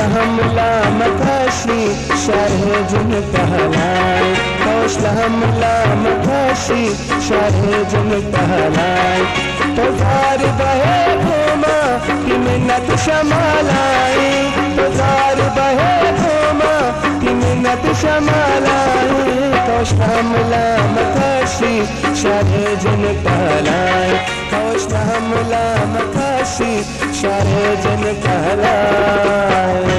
हमला मकाशी शरह जुन कहलाए, हमला मकाशी शरह जुन कहलाए। तो जार बहे घूमा कि मिन्नत शमालाई, तो जार बहे घूमा कि मिन्नत शमालाई। हमला मकाशी शरह जुन कहलाए, हमला मकाशी शरह जुन कहलाए।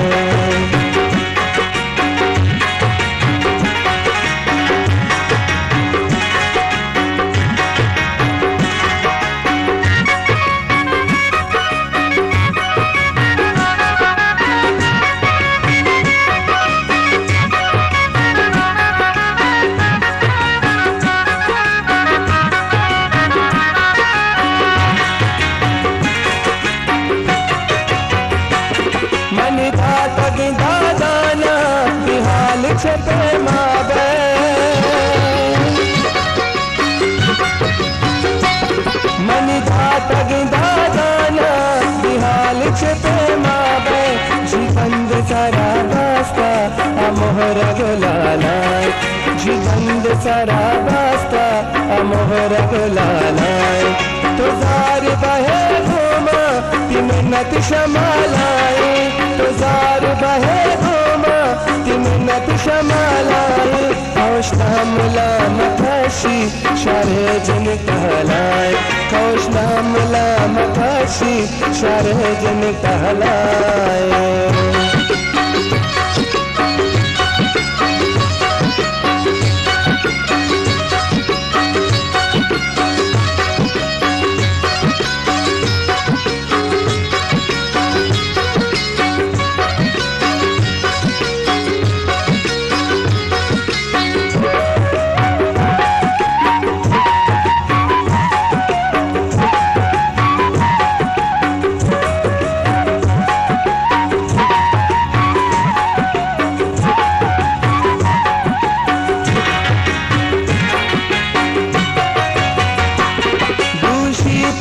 छपे माबे मनी धात गिंदा दाना बिहाल छपे माबे। जी बंद सारा रास्ता अमोहर गुलालाए, जी बंद सारा रास्ता अमोहर गुलालाए। तो जार बहे घूमा कि मिन्नत शमालाए, तो जार बहे घूमा कि मिन्नत शमालाए। हमला मकाशी शरह जुन कहलाए, हमला मकाशी शरह जुन कहलाए।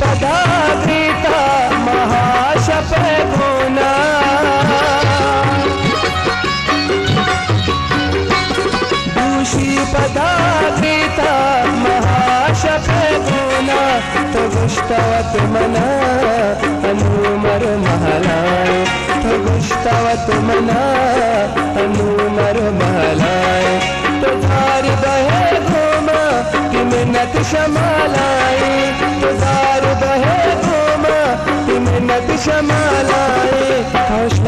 पदाग्रीता महाशप गुना, दूषी पदाग्रीता महाशप गुना। तो गुश्तवत मना अनुमर महलाए, तो गुश्तवत मना अनुमर महलाए। तो धार बहे घूमा कि मिन्नत शमालाई, तो धार बहे घूमा कि मिन्नत शमालाई।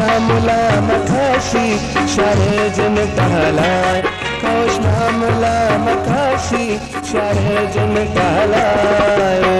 हमला मकाशी शरह जुन कहलाए, हमला मकाशी शरह जुन कहलाए।